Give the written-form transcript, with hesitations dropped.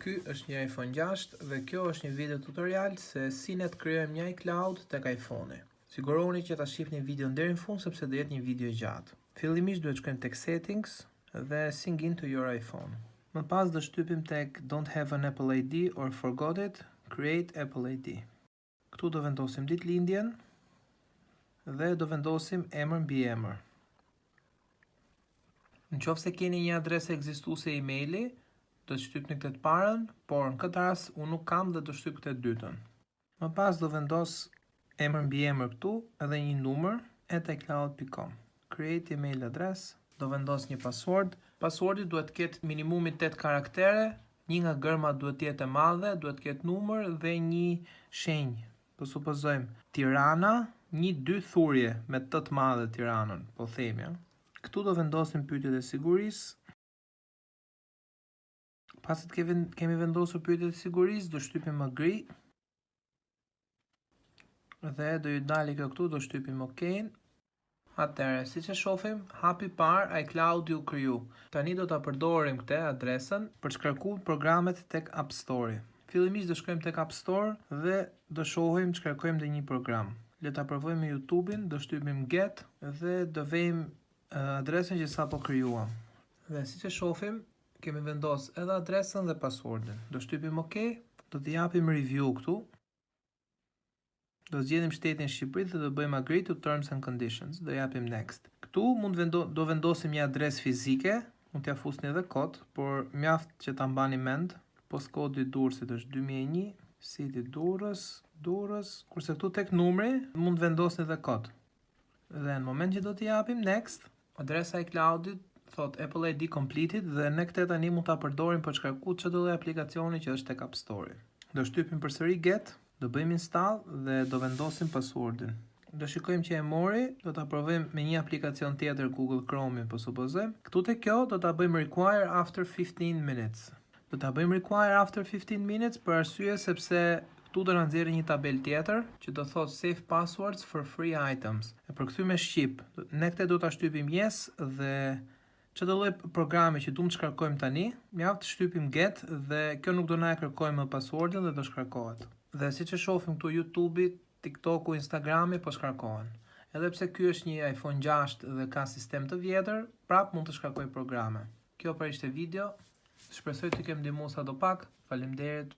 Ky është një iPhone 6 dhe kjo është një video tutorial se si ne të krijojmë një iCloud tek iPhone-i. Sigurohuni që ta shihni videon deri në fund sepse do jetë një video i gjatë. Fillimisht duhet shkojmë tek settings dhe sync into your iPhone. Më pas do shtypim tek don't have an Apple ID or forgot it, create Apple ID. Këtu do vendosim ditëlindjen dhe do vendosim emër mbi emër. Nëse keni një adresë ekzistuese emaili, do të shtypni këtë të parën, por në këtë rast unë nuk kam dhe do shtyp këtë të dytën. Më pas do vendos emër mbi emër këtu edhe një numër @icloud.com. Create email address, do vendos një password. Passwordi duhet të ketë minimumi 8 karaktere, një nga gërmat duhet të jetë e madhe, duhet të ketë numër dhe një shenjë. Po supozojmë Tirana, 1-2 thurje me të madhe Tiranën, po themi. Këtu do vendosim pyetjet e sigurisë. Pasi të kemi vendosur pyetjet e sigurisë, do shtypim agree. Dhe do ju dalë kjo këtu, do shtypim OK. Atëherë, siç e shohim, hapi i parë iCloud u kriju. Tani do ta përdorim këtë adresën për të shkarkuar programet tek App Store. Fillimisht do shkojmë tek App Store dhe do shohim të shkarkojmë edhe një program. Le ta provojmë me YouTube-in, do shtypim get dhe do vejmë adresën që sapo krijuam. Dhe siç e shohim, kemi vendos edhe adresën dhe passwordin. Do shtypim OK, do t'i japim review këtu. Do zgjedhim shtetin Shqipëri dhe do bëjmë agree to terms and conditions. Do japim next. Këtu do vendosim një adresë fizike, mund t'ja fusni edhe kod, por mjaft që ta mbani mend. Postkodi i Durrësit është 2001, siti Durrës, kurse këtu tek numri mund vendosni edhe kod. Dhe në moment që do t'i japim next, adresa iCloudit thot Apple ID completed dhe ne këtë tani mund ta përdorim për të shkarkuar çdo lloj aplikacioni që është tek App Store. Do shtypim përsëri get, do bëjmë install dhe do vendosim passwordin. Do shikojmë që e mori, do ta provojmë me një aplikacion tjetër Google Chrome, po supozojmë. Këtu te kjo do ta bëjmë require after 15 minutes. Do ta bëjmë require after 15 minutes për arsye sepse këtu do na nxjerrë një tabel tjetër që do thotë save passwords for free items. E përkthy me shqip, ne këtë do ta shtypim yes dhe çdo lloj programi që duam të shkarkojmë tani, mjaft të shtypim get dhe kjo nuk do na e kërkojë më passwordin dhe do shkarkohet. Dhe siç e shohim këtu YouTube-i, TikTok-u, Instagrami po shkarkohen. Edhe pse ky është një iPhone 6 dhe ka sistem të vjetër, prap mund të shkarkoj programe. Kjo pra ishte video. Shpresoj të kem ndihmuar sadopak. Faleminderit.